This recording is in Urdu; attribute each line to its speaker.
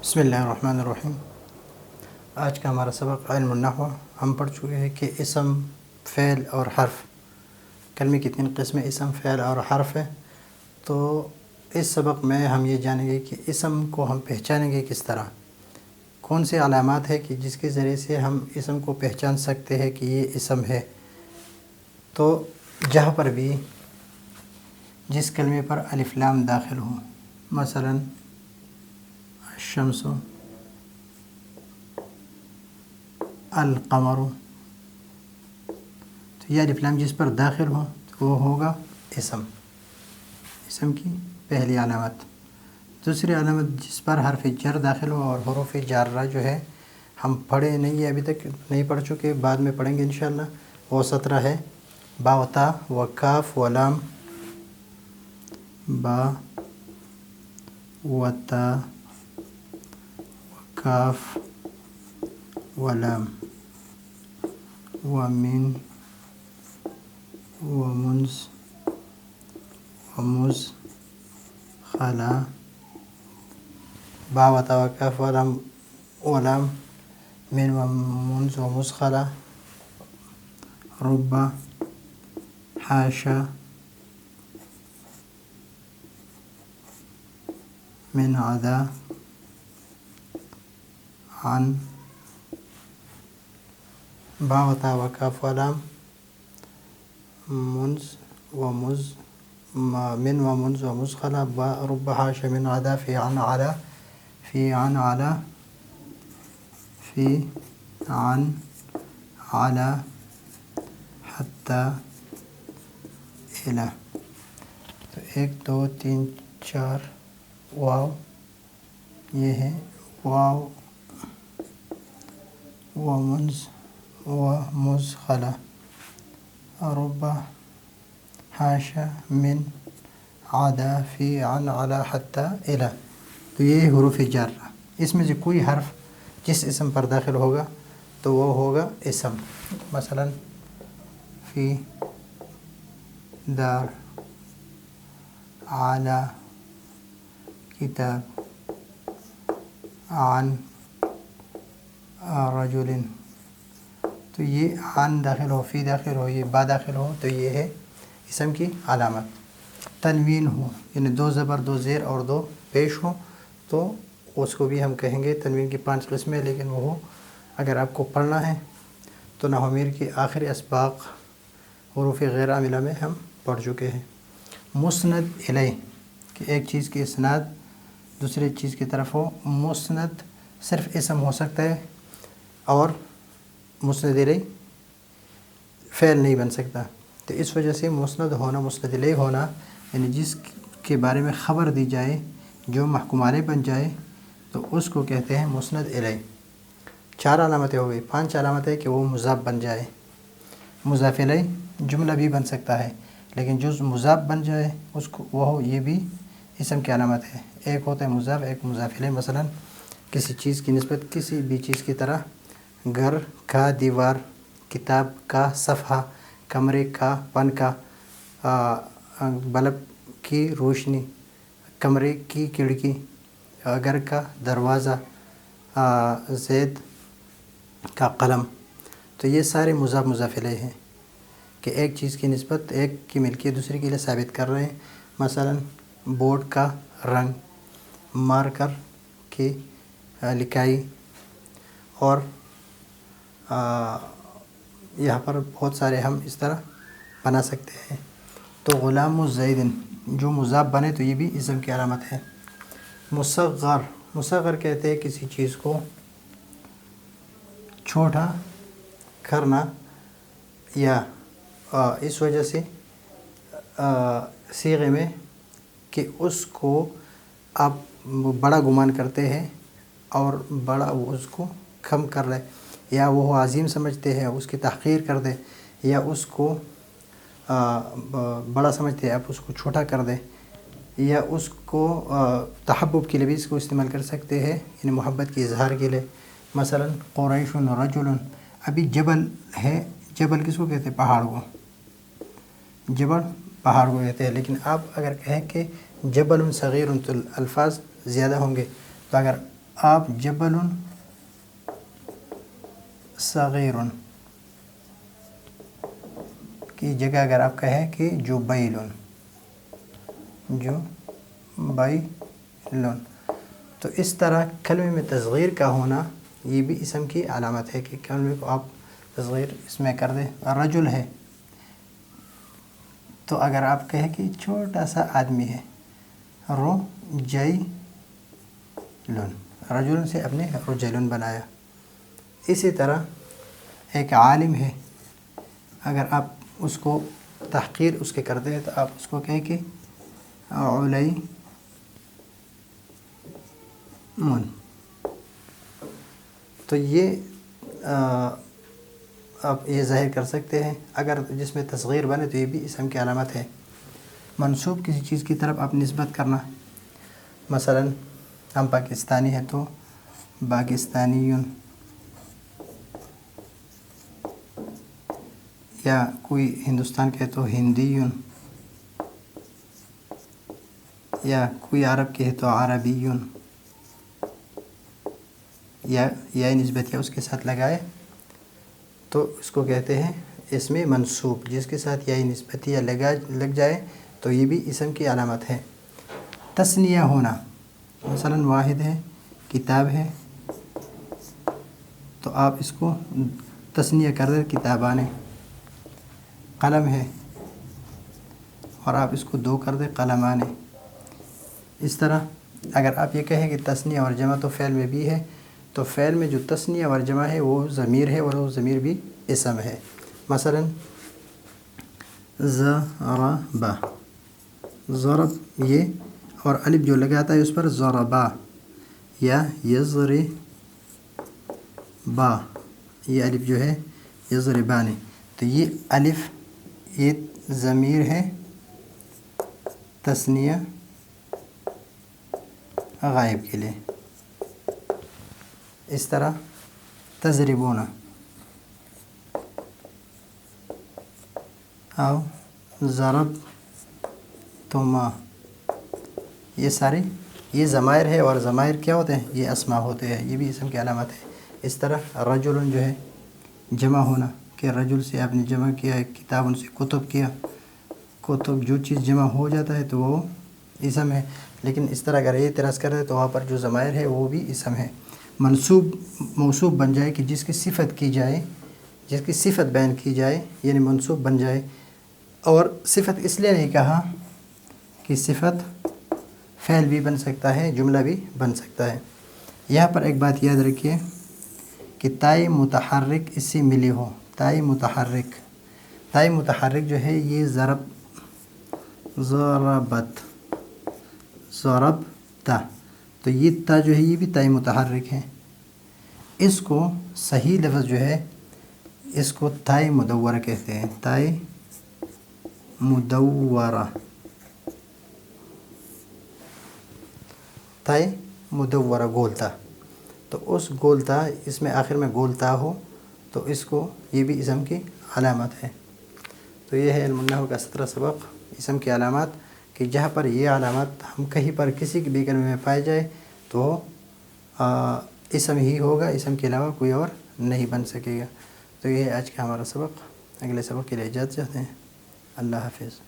Speaker 1: بسم اللہ الرحمن الرحیم۔ آج کا ہمارا سبق علم النحو۔ ہم پڑھ چکے ہیں کہ اسم، فعل اور حرف، کلمے کی 3 قسمیں اسم، فعل اور حرف ہے۔ تو اس سبق میں ہم یہ جانیں گے کہ اسم کو ہم پہچانیں گے کس طرح، کون سی علامات ہے کہ جس کے ذریعے سے ہم اسم کو پہچان سکتے ہیں کہ یہ اسم ہے۔ تو جہاں پر بھی جس کلمے پر الف لام داخل ہوں، مثلا الشمس، القمر، تو یہ الف لام جس پر داخل ہوں تو وہ ہوگا اسم کی پہلی علامت۔ دوسری علامت جس پر حرف جر داخل ہو، اور حروف جارہ جو ہے ہم پڑھے نہیں ہے، ابھی تک نہیں پڑھ چکے، بعد میں پڑھیں گے انشاءاللہ۔ وہ 17 ہے، با و تا و کاف و لام، با و تا و کاف و لام و من و منز و مز خلا، با و تا و کاف و لام من و منز و مز خلا، رب، حاشا، من عدا، عن، با و تا و کاف و لام، منز و مز، من و منز و مز خلا، رب، حاشا، من عدا، فی، عن، علا، فی، عن، علا، فی، عن، علا، حتی، الی۔ تو 1 2 3 4 واو، یہ ہے واو و منز و مز خلا، رب، حاشا، من، عدا، فی، عن، علا، حتی، الی۔ تو یہ حروف جارہ، اس میں سے کوئی حرف جس اسم پر داخل ہوگا تو وہ ہوگا اسم۔ مثلا فی، دار، علی، کتاب، عن، رجل۔ تو یہ عن داخل ہو، فی داخل ہو، یہ با داخل ہو تو یہ ہے اسم کی علامت۔ تنوین ہو، یعنی 2 زبر، 2 زیر اور 2 پیش ہوں تو اس کو بھی ہم کہیں گے۔ تنوین کی 5 قسمیں، لیکن وہ اگر آپ کو پڑھنا ہے تو نحو میر کی آخری اسباق حروف غیر عاملہ میں ہم پڑھ چکے ہیں۔ مسند الیہ، کہ ایک چیز کی اسناد دوسری چیز کی طرف ہو۔ مسند صرف اسم ہو سکتا ہے، اور مسند الیہ فعل نہیں بن سکتا۔ تو اس وجہ سے مسند ہونا، مسند الیہ ہونا، یعنی جس کے بارے میں خبر دی جائے، جو محکوم علیہ بن جائے، تو اس کو کہتے ہیں مسند الیہ۔ 4 علامتیں ہو گئی۔ 5 علامت ہے کہ وہ مضاف بن جائے۔ مضاف الیہ جملہ بھی بن سکتا ہے، لیکن جو مضاف بن جائے اس کو وہ یہ بھی اسم کی علامت ہے۔ ایک ہوتا ہے مضاف، ایک مضاف الیہ۔ مثلا کسی چیز کی نسبت کسی بھی چیز کی طرح، گھر کا دیوار، کتاب کا صفحہ، کمرے کا پنکھا، بلب کی روشنی، کمرے کی کھڑکی، گھر کا دروازہ، زید کا قلم۔ تو یہ سارے مضاف مضاف الیہ ہیں کہ ایک چیز کی نسبت، ایک کی ملکیت دوسرے کے لیے ثابت کر رہے ہیں۔ مثلا بورڈ کا رنگ، مارکر کی لکھائی، اور یہاں پر بہت سارے ہم اس طرح بنا سکتے ہیں۔ تو غلام زید جو مضاف بنے تو یہ بھی اسم کی علامت ہے۔ مصغر، مصغر کہتے ہیں کسی چیز کو چھوٹا کرنا، یا اس وجہ سے صیغے میں کہ اس کو آپ بڑا گمان کرتے ہیں، اور بڑا اس کو کم کر رہے، یا وہ عظیم سمجھتے ہیں اس کی تحقیر کر دیں، یا اس کو بڑا سمجھتے ہیں آپ اس کو چھوٹا کر دیں، یا اس کو تحبب کے لیے بھی اس کو استعمال کر سکتے ہیں، یعنی محبت کے اظہار کے لیے۔ مثلا قریش رجل، ابھی جبل ہے، جبل کس کو کہتے ہیں؟ پہاڑ کو، جبل پہاڑ کو کہتے ہیں۔ لیکن آپ اگر کہیں کہ جبل صغیر تو الفاظ زیادہ ہوں گے، تو اگر آپ جبل صغیر کی جگہ اگر آپ کہیں کہ جبیل، تو اس طرح کلمے میں تصغیر کا ہونا یہ بھی اسم کی علامت ہے کہ کلمے کو آپ تصغیر اس میں کر دیں۔ رجل ہے تو اگر آپ کہیں کہ چھوٹا سا آدمی ہے، رجل سے اپنے رجل بنایا۔ اسی طرح ایک عالم ہے، اگر آپ اس کو تحقیر اس کے کرتے ہیں تو آپ اس کو کہیں کہ علیمٌ۔ تو یہ آپ یہ ظاہر کر سکتے ہیں، اگر جس میں تصغیر بنے تو یہ بھی اسم کی علامت ہے۔ منسوب کسی چیز کی طرف آپ نسبت کرنا، مثلا ہم پاکستانی ہیں تو پاکستانیٌ، یا کوئی ہندوستان کے تو ہندیٌ، یا کوئی عرب کے ہے تو عربیٌ، یا نسبت یا اس کے ساتھ لگائے تو اس کو کہتے ہیں اسم منصوب۔ جس کے ساتھ یا نسبت یا لگ جائے تو یہ بھی اسم کی علامت ہے۔ تثنیہ ہونا، مثلا واحد ہے، کتاب ہے، تو آپ اس کو تثنیہ کر دیں کتابان۔ قلم ہے اور آپ اس کو دو کر دیں قلمان۔ اس طرح اگر آپ یہ کہیں کہ تثنیہ اور جمع تو فعل میں بھی ہے، تو فعل میں جو تثنیہ اور جمع ہے وہ ضمیر ہے اور وہ ضمیر بھی اسم ہے۔ مثلا ضرب، ضرب یہ اور الف جو لگاتا ہے اس پر ضربا، یا یضربا، یہ الف جو ہے یضربان، تو یہ الف یہ ضمیر ہے تثنیہ غائب کے لیے۔ اس طرح تضربون او ضربتما، یہ سارے یہ ضمائر ہے، اور ضمائر کیا ہوتے ہیں؟ یہ اسماء ہوتے ہیں، یہ بھی اسم کی علامت ہے۔ اس طرح رجل جو ہے جمع ہونا، کہ رجل سے آپ نے جمع کیا ہے، کتاب ان سے کتب کیا، کتب جو چیز جمع ہو جاتا ہے تو وہ اسم ہے۔ لیکن اس طرح اگر یہ اعتراض کر دے تو وہاں پر جو ضمائر ہے وہ بھی اسم ہے۔ منصوب موصوف بن جائے کہ جس کی صفت کی جائے، جس کی صفت بیان کی جائے، یعنی منصوب بن جائے۔ اور صفت اس لیے نہیں کہا کہ صفت فعل بھی بن سکتا ہے، جملہ بھی بن سکتا ہے۔ یہاں پر ایک بات یاد رکھیے کہ تائے متحرک اس سے ملی ہو، تائے متحرک، تائے متحرک جو ہے یہ ضربت، ضربتا، تو یہ تا جو ہے یہ بھی تائے متحرک ہے۔ اس کو صحیح لفظ جو ہے اس کو تائے مدورہ کہتے ہیں، تائے مدورہ، تائے مدورہ گولتا، تو اس گولتا، اس میں آخر میں گولتا ہو تو اس کو یہ بھی اسم کی علامت ہے۔ تو یہ ہے علم النحو کا 17 سبق، اسم کی علامات، کہ جہاں پر یہ علامات ہم کہیں پر کسی بھی کلمے میں پائے جائے تو اسم ہی ہوگا، اسم کے علاوہ کوئی اور نہیں بن سکے گا۔ تو یہ ہے آج کا ہمارا سبق، اگلے سبق کے لیے اجازت چاہتے ہیں۔ اللہ حافظ۔